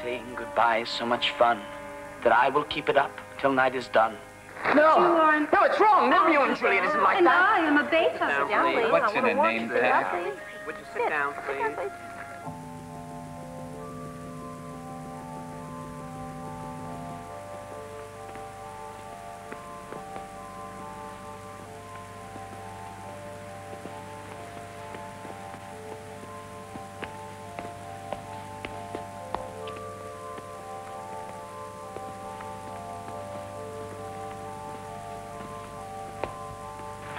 Saying goodbye is so much fun that I will keep it up till night is done. No! No, it's wrong. Romeo and Juliet isn't like And that. I am a Beethoven. What's in a name tag? Would you sit down, please?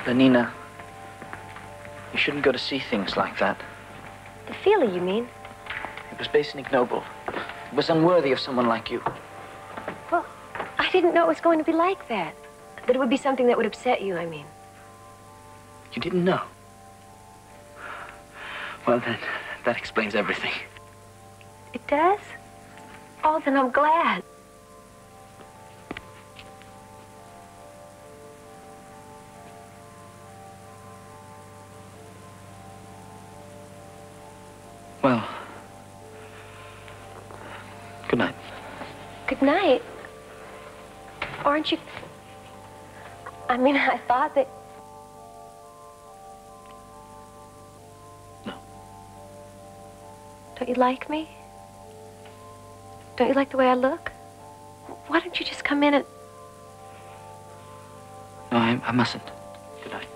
Lenina, you shouldn't go to see things like that. The feeling, you mean? It was base and ignoble. It was unworthy of someone like you. Well, I didn't know it was going to be like that. That it would be something that would upset you, I mean. You didn't know? Well, then, that explains everything. It does? Oh, then I'm glad. Well, good night. Good night. Aren't you... I mean, I thought that... No. Don't you like me? Don't you like the way I look? Why don't you just come in and... No, I mustn't. Good night.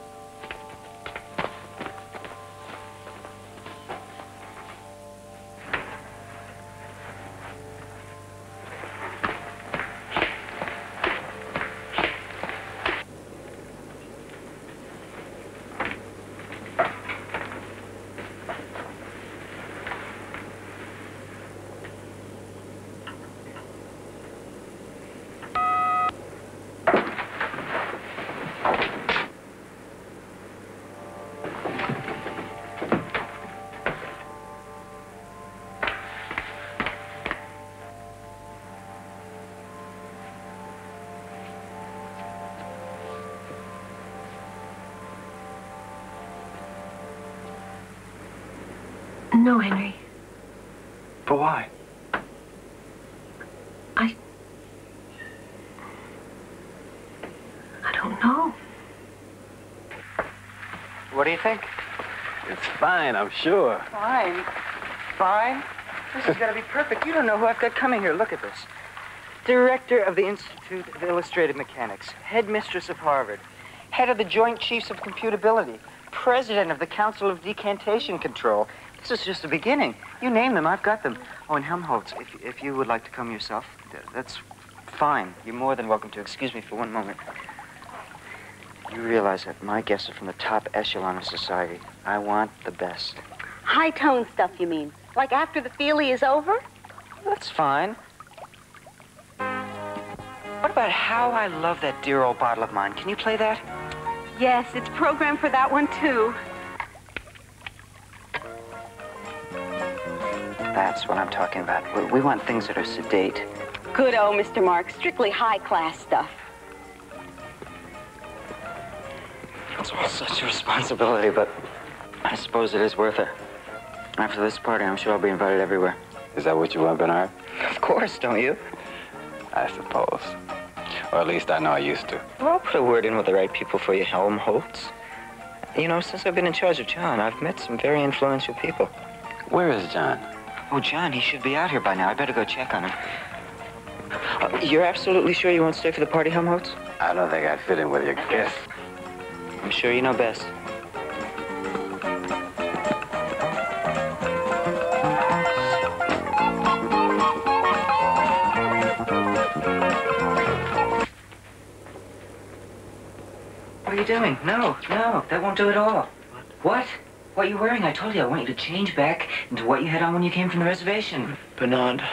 No, Henry. But why? I don't know. What do you think? It's fine, I'm sure. Fine. Fine? This is gonna be perfect. You don't know who I've got coming here. Look at this. Director of the Institute of Illustrated Mechanics, headmistress of Harvard, head of the Joint Chiefs of Computability, president of the Council of Decantation Control. This is just the beginning. You name them, I've got them. Oh, and Helmholtz, if you would like to come yourself, that's fine. You're more than welcome to. Excuse me for one moment. You realize that my guests are from the top echelon of society. I want the best. High-tone stuff, you mean? Like after the feelie is over? That's fine. What about How I Love That Dear Old Bottle of Mine? Can you play that? Yes, it's programmed for that one, too. That's what I'm talking about. We want things that are sedate. Good, Mr. Mark. Strictly high-class stuff. It's all such a responsibility, but I suppose it is worth it. After this party, I'm sure I'll be invited everywhere. Is that what you want, Bernard? Of course, don't you? I suppose. Or at least I know I used to. Well, I'll put a word in with the right people for you, Helmholtz. You know, since I've been in charge of John, I've met some very influential people. Where is John? Oh, John, he should be out here by now. I better go check on him. You're absolutely sure you won't stay for the party, Helmholtz? I don't think I'd fit in with your guest. I'm sure you know best. What are you doing? No, that won't do at all. What? What are you wearing? I told you I want you to change back into what you had on when you came from the reservation. Bernard,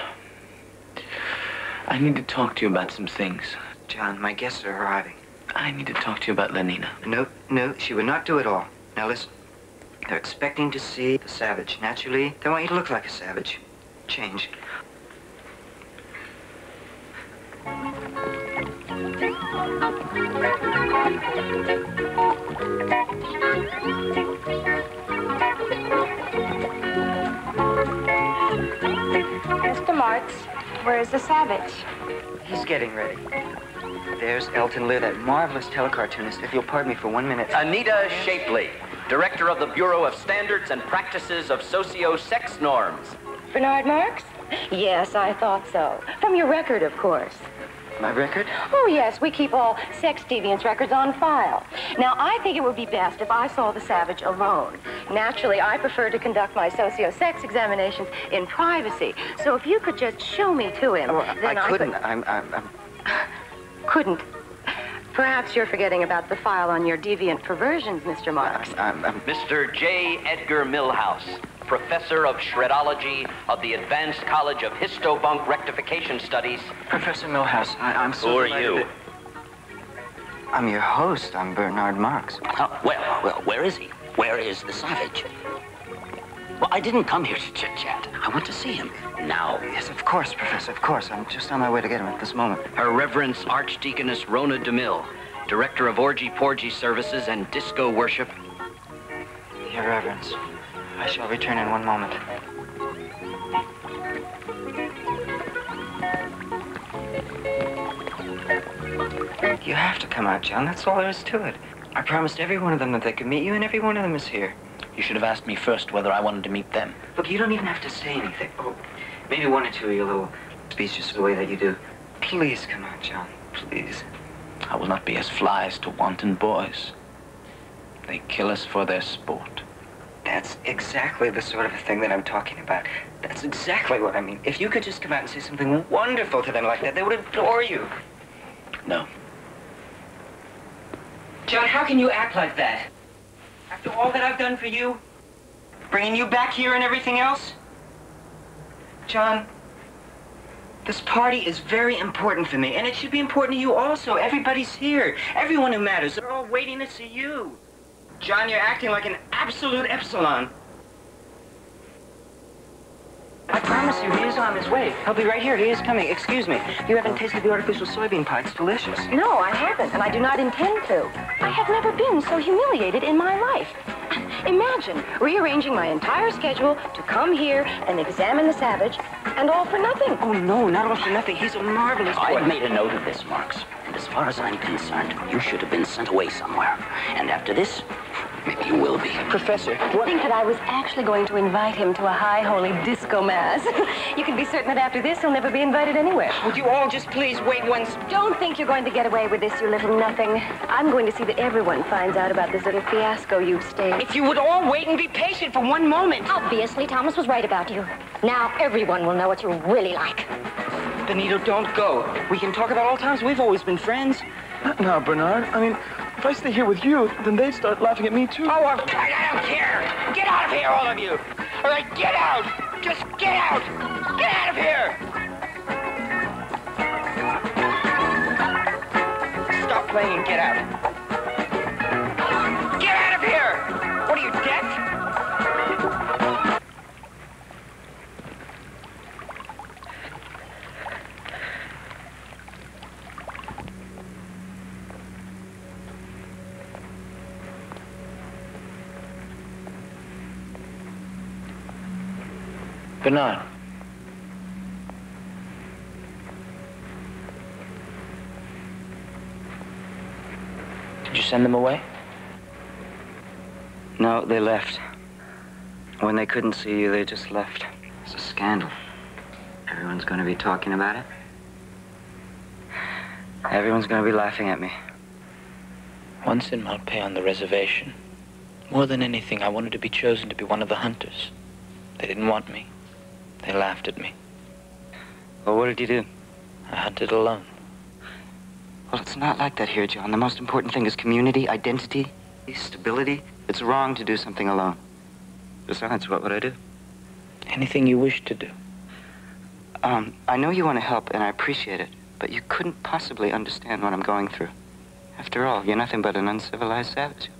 I need to talk to you about some things. John, my guests are arriving. I need to talk to you about Lenina. No, she would not do it all. Now listen, they're expecting to see the savage. Naturally, they want you to look like a savage. Change. Mr. Marks. Where's the savage? He's getting ready. There's Elton Lear, that marvelous telecartoonist. If you'll pardon me for 1 minute. Anita Shapley, Director of the Bureau of Standards and Practices of Socio-Sex Norms. Bernard Marks? Yes, I thought so. From your record, of course. My record? Oh, yes, we keep all sex deviance records on file. Now, I think it would be best if I saw the savage alone. Naturally, I prefer to conduct my socio-sex examinations in privacy. So if you could just show me to him, then I couldn't. Couldn't. Perhaps you're forgetting about the file on your deviant perversions, Mr. Marks. Mr. J. Edgar Milhouse, Professor of Shredology of the Advanced College of Histobunk Rectification Studies. Professor Milhouse, I'm so Who are delighted you? that- I'm your host. I'm Bernard Marks. Oh, well, where is he? Where is the savage? Well, I didn't come here to chit-chat. I want to see him now. Yes, of course, Professor, of course. I'm just on my way to get him at this moment. Her Reverence Archdeaconess Rona DeMille, Director of Orgy Porgy Services and Disco Worship. Your Reverence, I shall return in 1 moment. You have to come out, John. That's all there is to it. I promised every one of them that they could meet you, and every one of them is here. You should have asked me first whether I wanted to meet them. Look, you don't even have to say anything. Oh, maybe one or two of your little speeches the way that you do. Please come out, John. Please. I will not be as flies to wanton boys. They kill us for their sport. That's exactly the sort of thing that I'm talking about. That's exactly what I mean. If you could just come out and say something wonderful to them like that, they would adore you. No. John, how can you act like that? After all that I've done for you? Bringing you back here and everything else? John, this party is very important for me, and it should be important to you also. Everybody's here. Everyone who matters. They're all waiting to see you. John, you're acting like an absolute epsilon. I promise you, he is on his way. He'll be right here. He is coming. Excuse me. You haven't tasted the artificial soybean pie. It's delicious. No, I haven't, and I do not intend to. I have never been so humiliated in my life. Imagine rearranging my entire schedule to come here and examine the savage, and all for nothing. Oh, no, not all for nothing. He's a marvelous boy. I've made a note of this, Marks. And as far as I'm concerned, you should have been sent away somewhere. And after this, maybe you will be. Professor, I think that I was actually going to invite him to a high holy disco mass. You can be certain that after this, he'll never be invited anywhere. would you all just please wait once? Don't think you're going to get away with this, you little nothing. I'm going to see that everyone finds out about this little fiasco you've staged. If you would all wait and be patient for 1 moment. Obviously, Thomas was right about you. Now everyone will know what you're really like. Benito, don't go. We can talk about all times we've always been friends. Not now, Bernard. I mean, if I stay here with you, then they'd start laughing at me, too. Oh, I don't care. Get out of here, all of you. All right, get out. Just get out. Get out of here. Stop playing and get out. Get out of here. What are you, deaf? Bernard. Did you send them away? No, they left. When they couldn't see you, they just left. It's a scandal. Everyone's going to be talking about it. Everyone's going to be laughing at me. Once in Malpais on the reservation, more than anything, I wanted to be chosen to be one of the hunters. They didn't want me. They laughed at me. Well, what did you do? I hunted alone. Well, it's not like that here, John. The most important thing is community, identity, stability. It's wrong to do something alone. Besides, what would I do? Anything you wish to do. I know you want to help, and I appreciate it, but you couldn't possibly understand what I'm going through. After all, you're nothing but an uncivilized savage.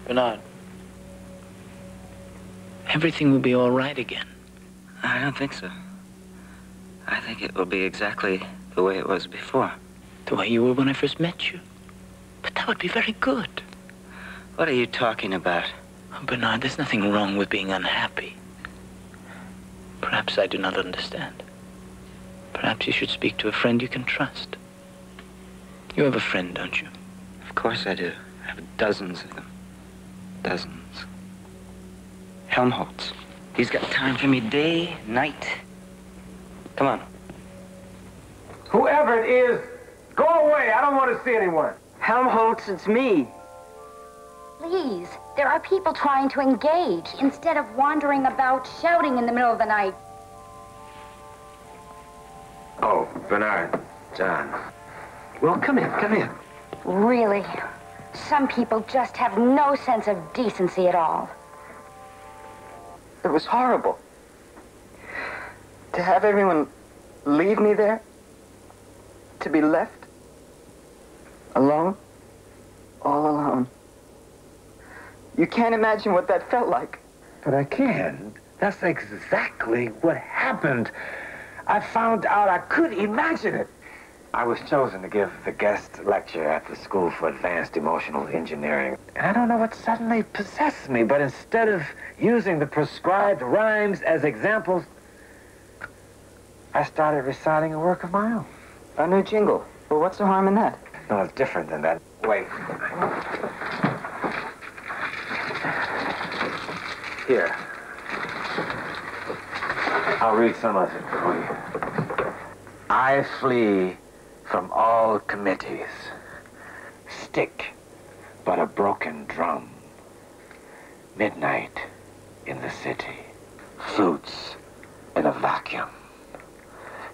Bernard. Everything will be all right again. I don't think so. I think it will be exactly the way it was before. The way you were when I first met you. But that would be very good. What are you talking about? Oh, Bernard, there's nothing wrong with being unhappy. Perhaps I do not understand. Perhaps you should speak to a friend you can trust. You have a friend, don't you? Of course I do. I have dozens of them. Dozens. Helmholtz. He's got time for me day, night. Come on. Whoever it is, go away. I don't want to see anyone. Helmholtz, it's me. Please, there are people trying to engage instead of wandering about shouting in the middle of the night. Oh, Bernard. John. Well, come in, come in. Really, some people just have no sense of decency at all. It was horrible. To have everyone leave me there. To be left. Alone. All alone. You can't imagine what that felt like. But I can. That's exactly what happened. I found out I could imagine it. I was chosen to give the guest lecture at the School for Advanced Emotional Engineering. And I don't know what suddenly possessed me, but instead of using the prescribed rhymes as examples, I started reciting a work of my own. A new jingle. Well, what's the harm in that? No, it's different than that. Wait. Here. I'll read some of it for you. I flee from all committees. Stick but a broken drum. Midnight in the city. Flutes in a vacuum.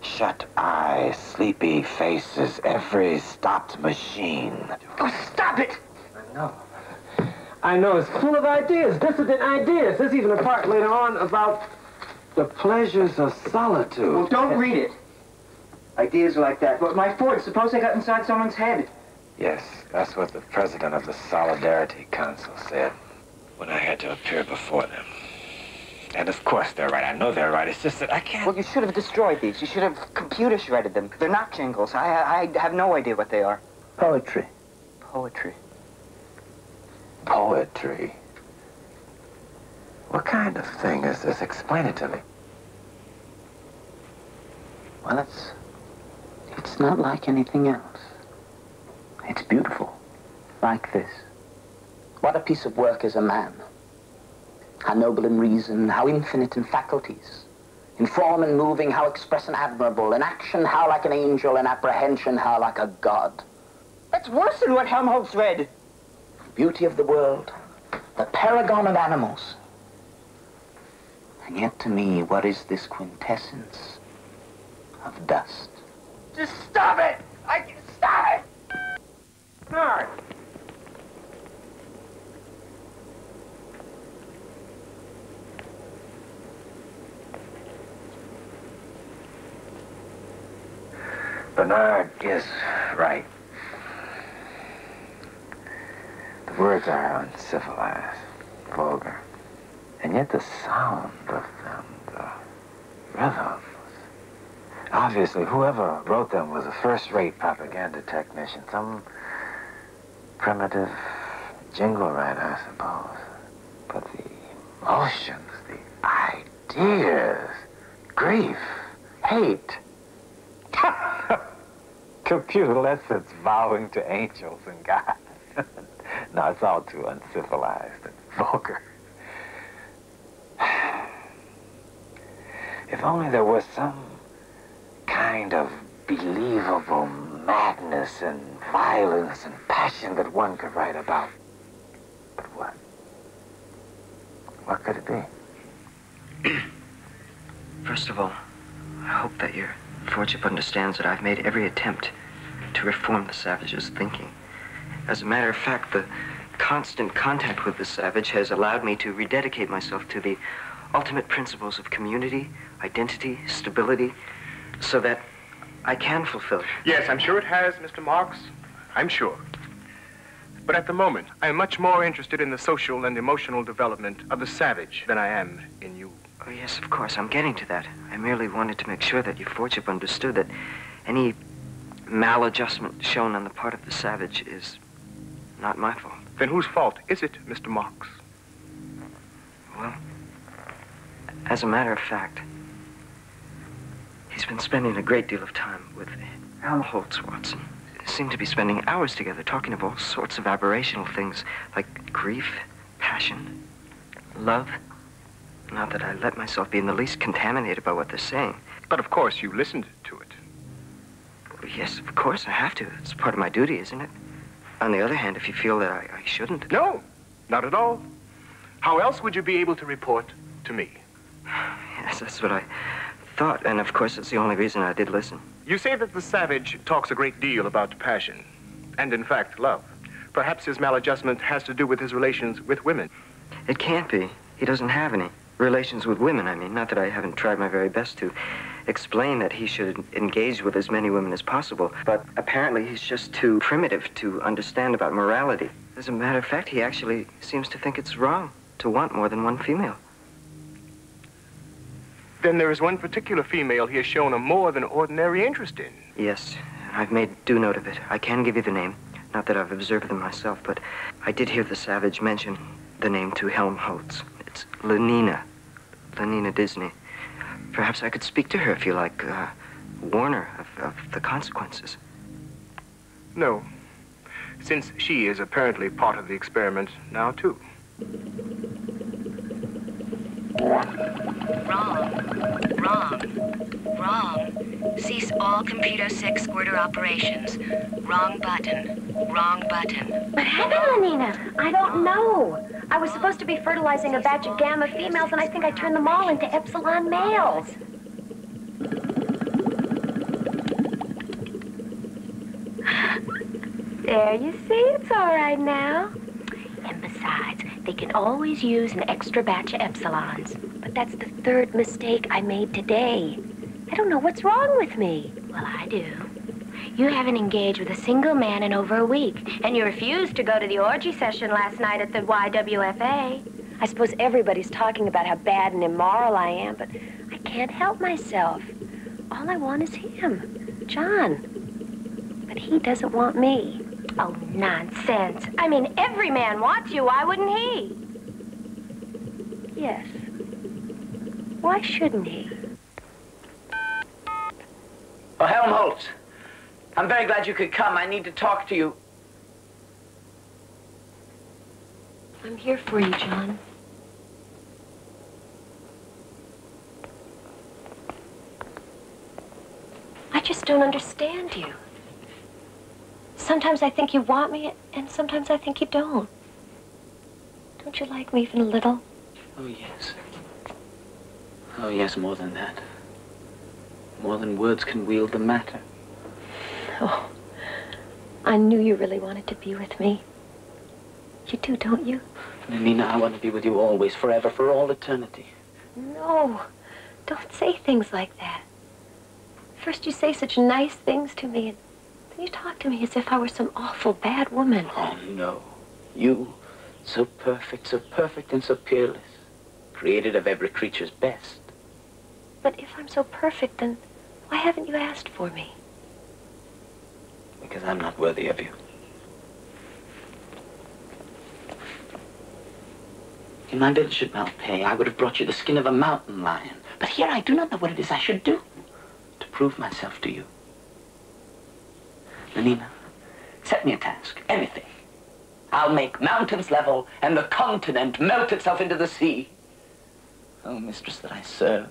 Shut eyes, sleepy faces, every stopped machine. Oh, stop it! I know, it's full of ideas, dissident ideas. There's even a part later on about the pleasures of solitude. Well, don't read it. Ideas like that. But my Ford, suppose I got inside someone's head. Yes, that's what the president of the Solidarity Council said when I had to appear before them. And of course they're right. I know they're right. It's just that I can't... Well, you should have destroyed these. You should have computer shredded them. They're not jingles. I have no idea what they are. Poetry. Poetry. Poetry? What kind of thing is this? Explain it to me. Well, it's not like anything else. It's beautiful. Like this. What a piece of work is a man. How noble in reason, how infinite in faculties. In form and moving, how express and admirable. In action, how like an angel. In apprehension, how like a god. That's worse than what Helmholtz read. Beauty of the world. The paragon of animals. And yet to me, what is this quintessence of dust? Just stop it! Stop it! Bernard! Bernard is right. The words are uncivilized, vulgar. And yet the sound of them, the rhythms. Obviously, whoever wrote them was a first-rate propaganda technician. Some primitive jingle writer, I suppose. But the emotions, the ideas, grief, hate. Computer lessons vowing to angels and God. No, it's all too uncivilized and vulgar. If only there was some kind of believable madness and violence and passion that one could write about. But what? What could it be? First of all, I hope that your Lordship understands that I've made every attempt to reform the savage's thinking. As a matter of fact, the constant contact with the savage has allowed me to rededicate myself to the ultimate principles of community, identity, stability, so that I can fulfill it. Yes, I'm sure it has, Mr. Marks. I'm sure. But at the moment, I'm much more interested in the social and emotional development of the savage than I am in you. Oh, yes, of course. I'm getting to that. I merely wanted to make sure that your Lordship understood that any maladjustment shown on the part of the savage is not my fault. Then whose fault is it, Mr. Marks? Well, as a matter of fact, he's been spending a great deal of time with Helmholtz, Watson. They seem to be spending hours together talking of all sorts of aberrational things like grief, passion, love. Not that I let myself be in the least contaminated by what they're saying. But of course you listened to it. Well, yes, of course I have to. It's part of my duty, isn't it? On the other hand, if you feel that I shouldn't... No, not at all. How else would you be able to report to me? Yes, that's what I thought, and of course it's the only reason I did listen. You say that the savage talks a great deal about passion, and in fact, love. Perhaps his maladjustment has to do with his relations with women. It can't be. He doesn't have any. Relations with women, I mean. Not that I haven't tried my very best to explain that he should engage with as many women as possible, but apparently he's just too primitive to understand about morality. As a matter of fact, he actually seems to think it's wrong to want more than one female. Then there is one particular female he has shown a more than ordinary interest in. Yes, I've made due note of it. I can give you the name. Not that I've observed them myself, but I did hear the savage mention the name to Helmholtz. It's Lenina. Lenina Disney. Perhaps I could speak to her if you like, warn her of the consequences. No, since she is apparently part of the experiment now, too. Wrong. Cease all computer sex squirter operations. Wrong button. Wrong button. What happened, Lenina? I don't know. I was supposed to be fertilizing a batch of gamma females, and I think I turned them all into epsilon males. There, you see, it's all right now. And besides, they can always use an extra batch of epsilons. But that's the third mistake I made today. I don't know what's wrong with me. Well, I do. You haven't engaged with a single man in over a week, and you refused to go to the orgy session last night at the YWFA. I suppose everybody's talking about how bad and immoral I am, but I can't help myself. All I want is him, John. But he doesn't want me. Oh, nonsense. I mean, every man wants you. Why wouldn't he? Yes. Why shouldn't he? Oh, Helmholtz. I'm very glad you could come. I need to talk to you. I'm here for you, John. I just don't understand you. Sometimes I think you want me, and sometimes I think you don't. Don't you like me even a little? Oh, yes. Oh, yes, more than that. More than words can wield the matter. Oh, I knew you really wanted to be with me. You do, don't you? Nina, I want to be with you always, forever, for all eternity. No, don't say things like that. First you say such nice things to me, and then you talk to me as if I were some awful bad woman. Oh, no. You, so perfect and so peerless. Created of every creature's best. But if I'm so perfect, then why haven't you asked for me? Because I'm not worthy of you. In my village at Malpais, I would have brought you the skin of a mountain lion. But here I do not know what it is I should do to prove myself to you. Lenina, set me a task, anything. I'll make mountains level and the continent melt itself into the sea. Oh, mistress that I serve,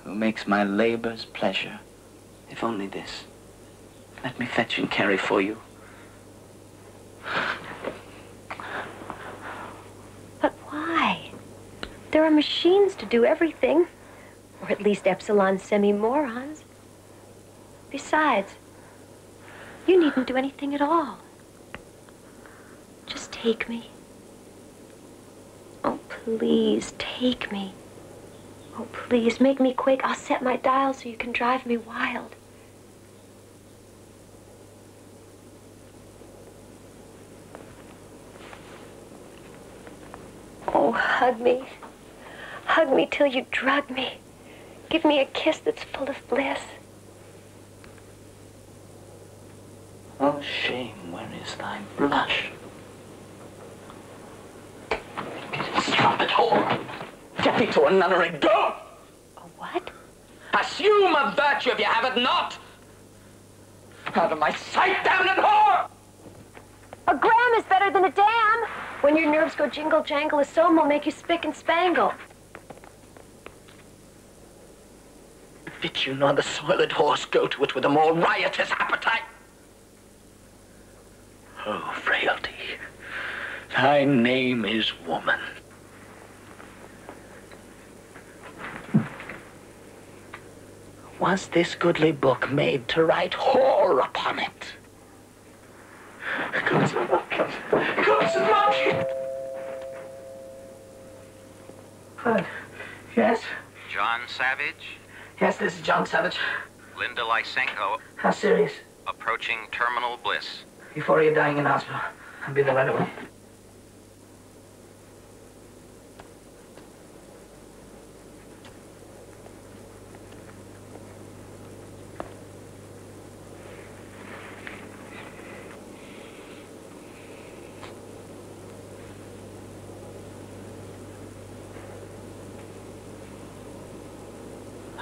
who makes my labors pleasure, if only this. Let me fetch and carry for you. But why? There are machines to do everything. Or at least epsilon semi-morons. Besides, you needn't do anything at all. Just take me. Oh, please, take me. Oh, please, make me quick. I'll set my dial so you can drive me wild. Oh, hug me. Hug me till you drug me. Give me a kiss that's full of bliss. Oh, shame, where is thy blush? Get it. trumpet whore. Get thee to a nunnery, go! A what? Assume a virtue if you have it not. Out of my sight, damned whore! A gram is better than a dam. When your nerves go jingle jangle, a soam will make you spick and spangle. Fit you nor the soiled horse go to it with a more riotous appetite. Oh, frailty, thy name is woman. Was this goodly book made to write whore upon it? Gods lucky! What? Yes? John Savage? Yes, this is John Savage. Linda Lysenko. How serious? Approaching terminal bliss. Before you're dying in hospital. I'll be there right away.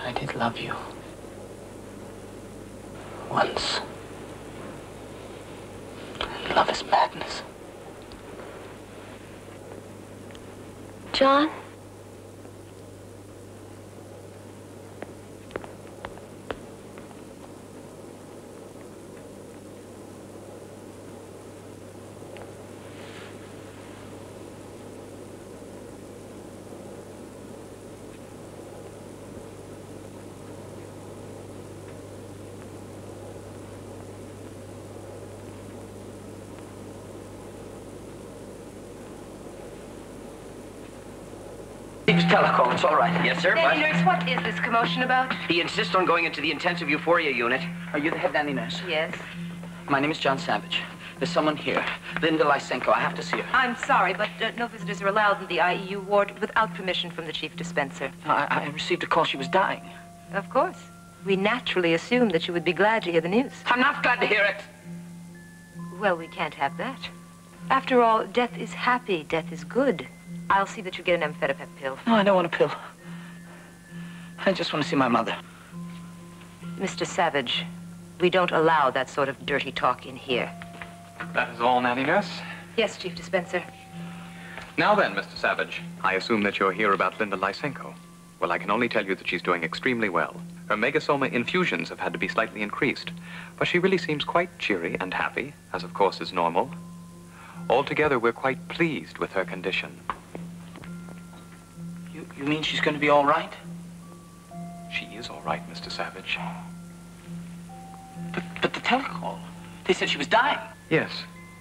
I did love you. Once. Love is madness. John? Telecom, it's all right. Yes, sir. Nanny nurse, what is this commotion about? He insists on going into the intensive euphoria unit. Are you the head nanny nurse? Yes. My name is John Savage. There's someone here. Linda Lysenko. I have to see her. I'm sorry, but no visitors are allowed in the IEU ward without permission from the chief dispenser. I received a call she was dying. Of course. We naturally assumed that you would be glad to hear the news. I'm not glad to hear it. Well, we can't have that. After all, death is happy, death is good. I'll see that you get an amphetamine pill. No, I don't want a pill. I just want to see my mother. Mr. Savage, we don't allow that sort of dirty talk in here. That is all, Nanny Nurse? Yes, Chief Dispenser. Now then, Mr. Savage, I assume that you're here about Linda Lysenko. Well, I can only tell you that she's doing extremely well. Her megasoma infusions have had to be slightly increased, but she really seems quite cheery and happy, as of course is normal. Altogether, we're quite pleased with her condition. You mean she's going to be all right? She is all right, Mr. Savage. But the telecall, they said she was dying. Yes,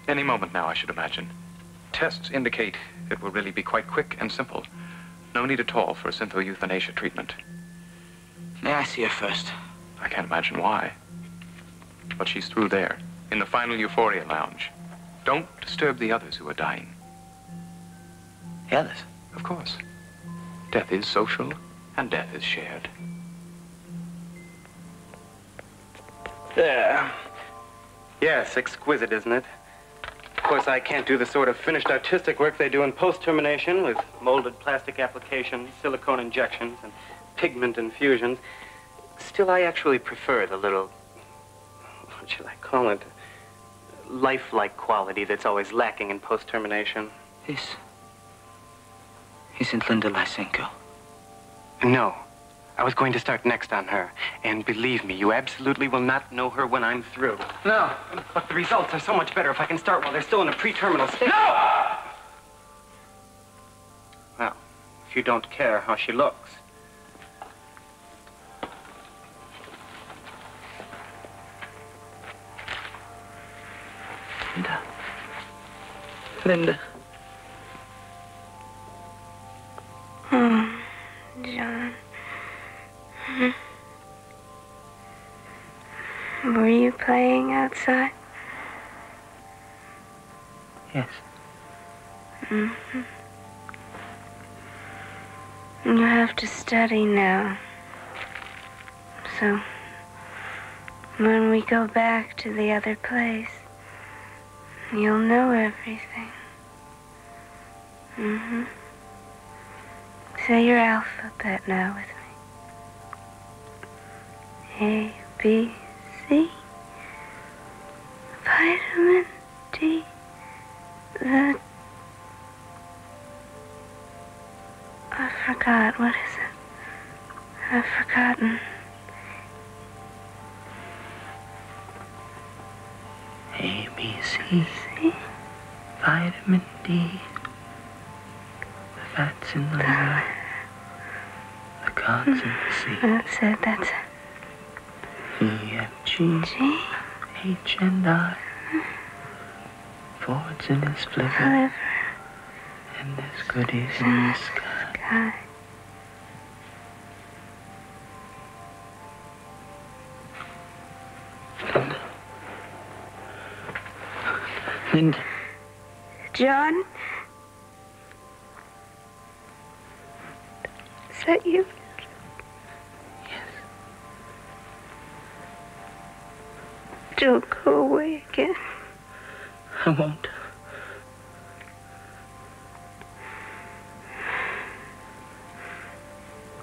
any moment now, I should imagine. Tests indicate it will really be quite quick and simple. No need at all for a syntho-euthanasia treatment. May I see her first? I can't imagine why. But she's through there, in the final euphoria lounge. Don't disturb the others who are dying. The others? Of course. Death is social, and death is shared. There. Yes, exquisite, isn't it? Of course, I can't do the sort of finished artistic work they do in post-termination with molded plastic applications, silicone injections, and pigment infusions. Still, I actually prefer the little, what shall I call it, lifelike quality that's always lacking in post-termination. This isn't Linda Lysenko. No. I was going to start next on her. And believe me, you absolutely will not know her when I'm through. No. But the results are so much better if I can start while they're still in a pre-terminal state. No! Well, if you don't care how she looks. Linda. Oh, John. Were you playing outside? Yes. Mm-hmm. You have to study now. So, when we go back to the other place, you'll know everything. Mm-hmm. Say your alphabet now with me. A, B, C. Vitamin D. I forgot. What is it? I've forgotten. A, B, C. Vitamin D. The fat's in the liver. The cod's in the sea. That's it, that's it. E, F, G. H, and I. Ford's in his liver. And there's goodies in the sky. Linda. John? Is that you? Yes. Don't go away again. I won't.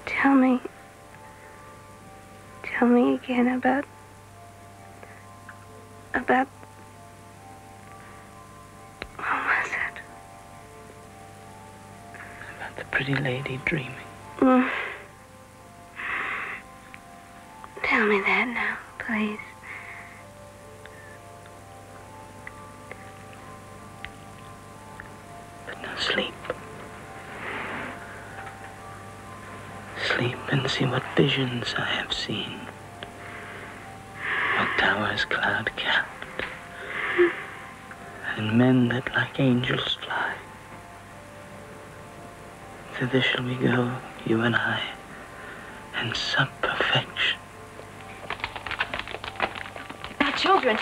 Tell me again about what was it? About the pretty lady dreaming. Tell me that now, please. But now sleep. Sleep and see what visions I have seen. What towers cloud-capped, and men that like angels fly. Thither shall we go, you and I, and sup perfection. Now, children,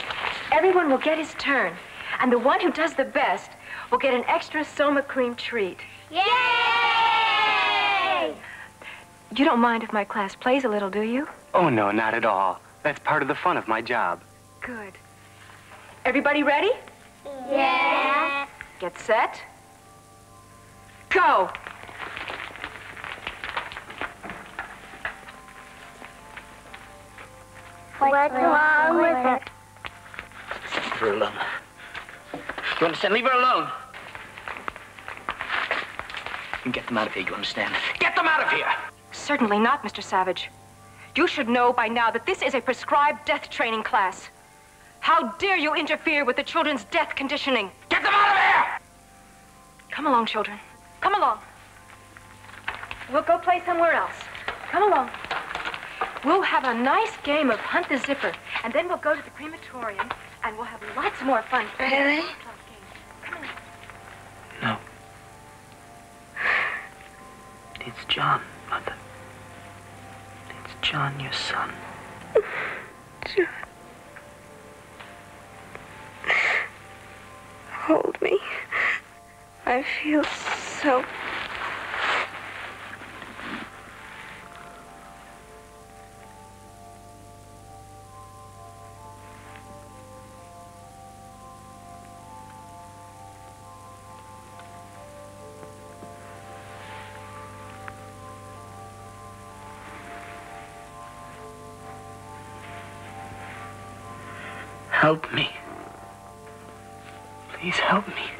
everyone will get his turn, and the one who does the best will get an extra Soma cream treat. Yay! You don't mind if my class plays a little, do you? Oh, no, not at all. That's part of the fun of my job. Good. Everybody ready? Yeah. Get set. Go! What's wrong with her? Leave her alone. You understand? Leave her alone. You get them out of here, you understand? Get them out of here! Certainly not, Mr. Savage. You should know by now that this is a prescribed death training class. How dare you interfere with the children's death conditioning? Get them out of here! Come along, children. Come along. We'll go play somewhere else. Come along. We'll have a nice game of Hunt the Zipper, and then we'll go to the crematorium, and we'll have lots more fun. Really? Come on. No. It's John, Mother. It's John, your son. John. Hold me. I feel so... Help me. Please help me.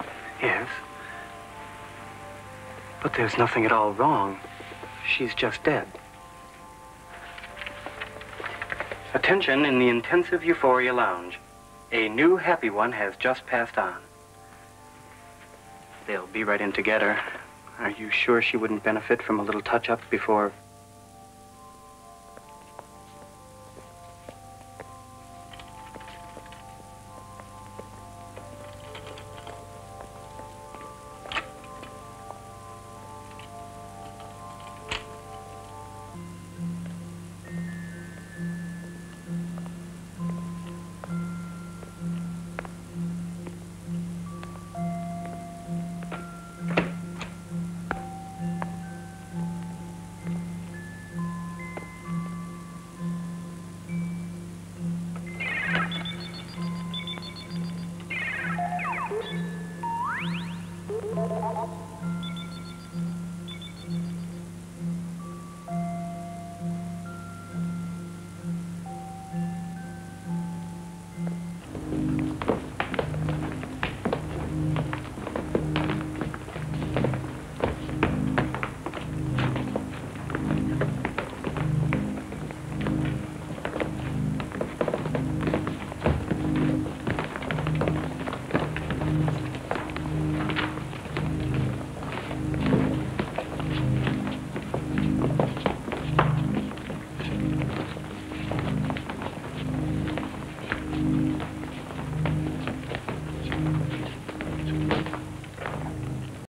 Yes. But there's nothing at all wrong. She's just dead. Attention in the intensive euphoria lounge. A new happy one has just passed on. They'll be right in together. Are you sure she wouldn't benefit from a little touch-up before